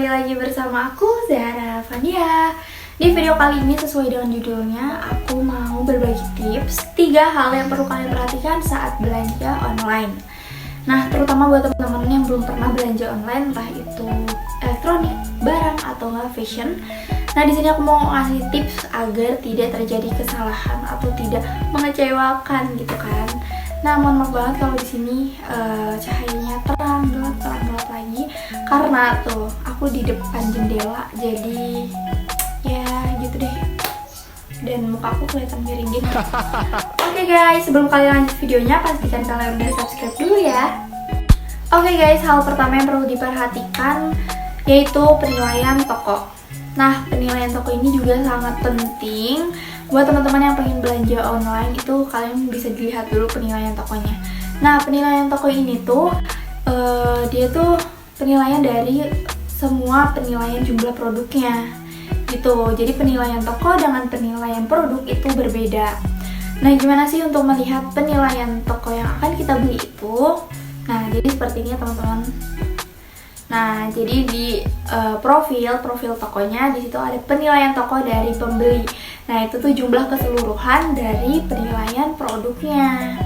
kembali lagi bersama aku, Zahra Fania. Di video kali ini sesuai dengan judulnya, aku mau berbagi tips 3 hal yang perlu kalian perhatikan saat belanja online. Nah, terutama buat teman-teman yang belum pernah belanja online, entah itu elektronik, barang, atau nggak fashion. Nah, di sini aku mau ngasih tips agar tidak terjadi kesalahan atau tidak mengecewakan gitu kan. Nah, mohon maaf banget kalau di sini cahayanya terang gelap lagi karena tuh aku di depan jendela, jadi ya gitu deh. Dan muka aku kelihatan miring gini. Oke guys, sebelum kalian lanjut videonya, pastikan kalian udah subscribe dulu ya. Oke guys, hal pertama yang perlu diperhatikan yaitu penilaian toko. Nah, penilaian toko ini juga sangat penting buat teman-teman yang pengen belanja online. Itu kalian bisa dilihat dulu penilaian tokonya. Nah, penilaian toko ini tuh dia tuh penilaian dari semua penilaian jumlah produknya gitu. Jadi penilaian toko dengan penilaian produk itu berbeda. Nah, gimana sih untuk melihat penilaian toko yang akan kita beli itu? Nah, jadi seperti ini ya teman-teman. Nah, jadi di profil tokonya di situ ada penilaian toko dari pembeli. Nah, itu tuh jumlah keseluruhan dari penilaian produknya.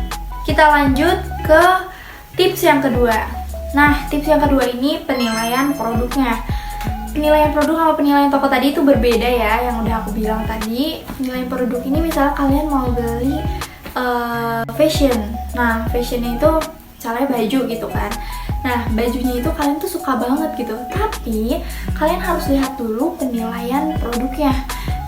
Kita lanjut ke tips yang kedua. Nah, tips yang kedua ini penilaian produknya. Penilaian produk sama penilaian toko tadi itu berbeda ya, yang udah aku bilang tadi. Penilaian produk ini misalnya kalian mau beli fashion. Nah, fashionnya itu misalnya baju gitu kan. Nah, bajunya itu kalian tuh suka banget gitu, tapi kalian harus lihat dulu penilaian produknya.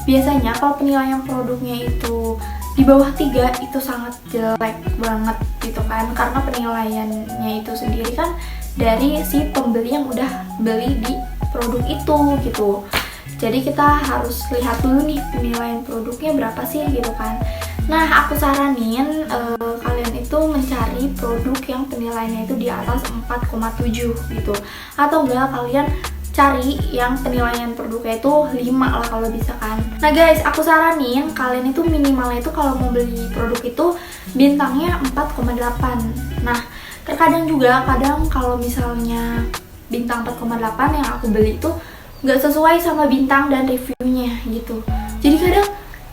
Biasanya kalau penilaian produknya itu di bawah 3 itu sangat jelek banget gitu kan, karena penilaiannya itu sendiri kan dari si pembeli yang udah beli di produk itu gitu. Jadi kita harus lihat dulu nih penilaian produknya berapa sih gitu kan. Nah, aku saranin kalian itu mencari produk yang penilaiannya itu di atas 4,7 gitu. Atau enggak kalian cari yang penilaian produknya itu 5 lah kalau bisa kan. Nah guys, aku saranin kalian itu minimalnya itu kalau mau beli produk itu bintangnya 4,8. Nah, terkadang juga kadang kalau misalnya bintang 4,8 yang aku beli itu nggak sesuai sama bintang dan reviewnya gitu. Jadi kadang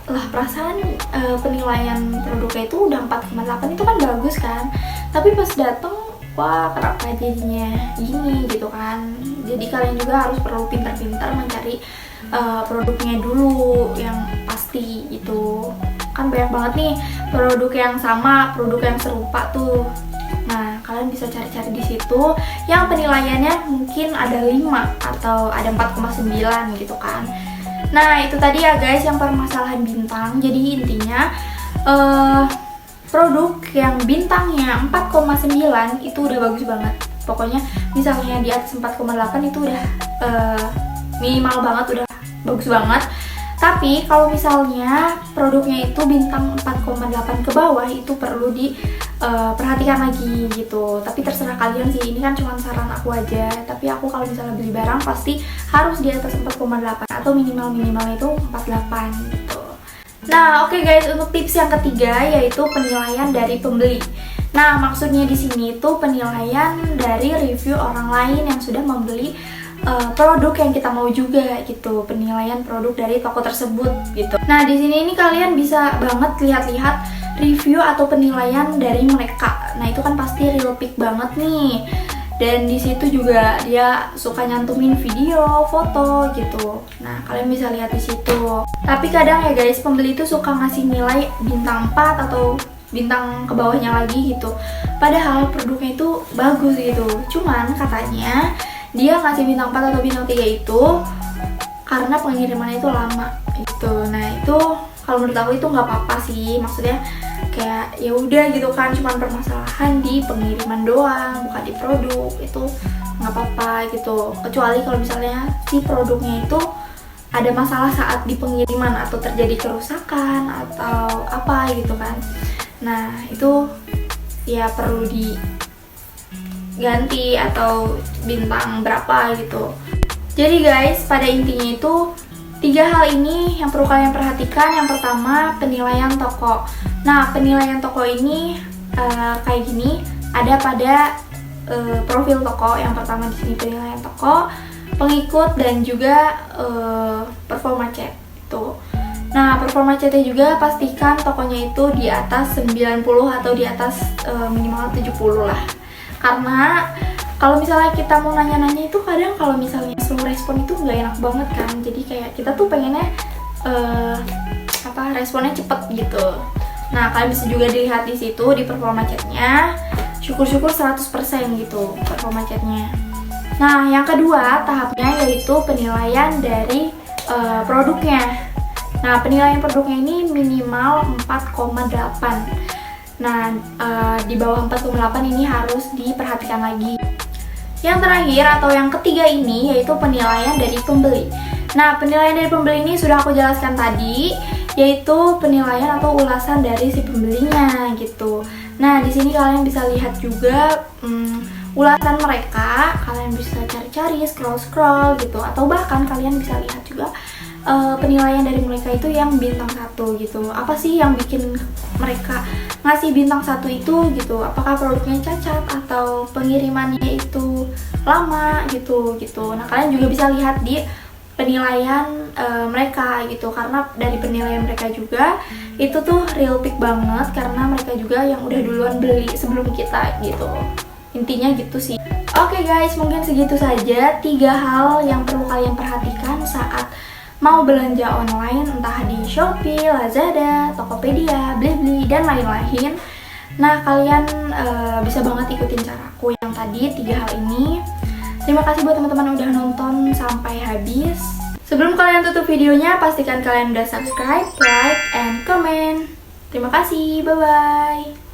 lah perasaan penilaian produknya itu udah 4,8 itu kan bagus kan, tapi pas dateng wah kenapa jadinya gini gitu kan. Jadi kalian juga harus perlu pintar-pintar mencari produknya dulu yang pasti gitu kan. Banyak banget nih produk yang sama, produk yang serupa tuh. Nah, kalian bisa cari-cari di situ yang penilaiannya mungkin ada 5 atau ada 4,9 gitu kan. Nah, itu tadi ya guys yang permasalahan bintang. Jadi intinya produk yang bintangnya 4,9 itu udah bagus banget. Pokoknya misalnya di atas 4,8 itu udah minimal banget, udah bagus banget. Tapi kalau misalnya produknya itu bintang 4,8 ke bawah itu perlu diperhatikan lagi gitu. Tapi terserah kalian sih, ini kan cuma saran aku aja. Tapi aku kalau misalnya beli barang pasti harus di atas 4,8 atau minimal itu 4,8 gitu. Nah, oke guys, untuk tips yang ketiga yaitu penilaian dari pembeli. Nah, maksudnya di sini itu penilaian dari review orang lain yang sudah membeli produk yang kita mau juga gitu, penilaian produk dari toko tersebut gitu. Nah, di sini ini kalian bisa banget lihat-lihat review atau penilaian dari mereka. Nah, itu kan pasti real pic banget nih. Dan di situ juga dia suka nyantumin video, foto gitu. Nah, kalian bisa lihat di situ. Tapi kadang ya guys, pembeli itu suka ngasih nilai bintang 4 atau bintang ke bawahnya lagi gitu. Padahal produknya itu bagus gitu. Cuman katanya dia ngasih bintang 4 atau bintang 3 itu karena pengirimannya itu lama gitu. Nah, itu kalau menurut aku itu nggak apa-apa sih. Maksudnya kayak ya udah gitu kan, cuman permasalahan di pengiriman doang, bukan di produk. Itu nggak apa-apa gitu. Kecuali kalau misalnya si produknya itu ada masalah saat di pengiriman atau terjadi kerusakan atau apa gitu kan. Nah, itu ya perlu diganti atau bintang berapa gitu. Jadi guys, pada intinya itu 3 hal ini yang perlu kalian perhatikan. Yang pertama, penilaian toko. Nah, penilaian toko ini kayak gini, ada pada profil toko. Yang pertama di sini penilaian toko, pengikut dan juga performa chat gitu. Nah, performa chatnya juga pastikan tokonya itu di atas 90 atau di atas minimal 70 lah. Karena kalau misalnya kita mau nanya-nanya itu kadang kalau misalnya slow respon itu nggak enak banget kan. Jadi kayak kita tuh pengennya responnya cepet gitu. Nah, kalian bisa juga dilihat di situ di performa chatnya. Syukur-syukur 100% gitu performa chatnya. Nah, yang kedua tahapnya yaitu penilaian dari produknya. Nah, penilaian produknya ini minimal 4,8. Nah, di bawah 4,8 ini harus diperhatikan lagi. Yang terakhir atau yang ketiga ini yaitu penilaian dari pembeli. Nah, penilaian dari pembeli ini sudah aku jelaskan tadi, yaitu penilaian atau ulasan dari si pembelinya gitu. Nah, di sini kalian bisa lihat juga ulasan mereka, kalian bisa cari-cari, scroll-scroll gitu, atau bahkan kalian bisa lihat juga penilaian dari mereka itu yang bintang 1 gitu. Apa sih yang bikin mereka ngasih bintang 1 itu gitu? Apakah produknya cacat atau pengirimannya itu lama gitu. Nah, kalian juga bisa lihat di penilaian mereka gitu, karena dari penilaian mereka juga itu tuh real pick banget karena mereka juga yang udah duluan beli sebelum kita gitu. Intinya gitu sih. Oke guys, mungkin segitu saja 3 hal yang perlu kalian perhatikan saat mau belanja online, entah di Shopee, Lazada, Tokopedia, Blibli, dan lain-lain. Nah, kalian bisa banget ikutin caraku yang tadi 3 hal ini. Terima kasih buat teman-teman udah nonton sampai habis. Sebelum kalian tutup videonya, pastikan kalian udah subscribe, like, and comment. Terima kasih, bye-bye.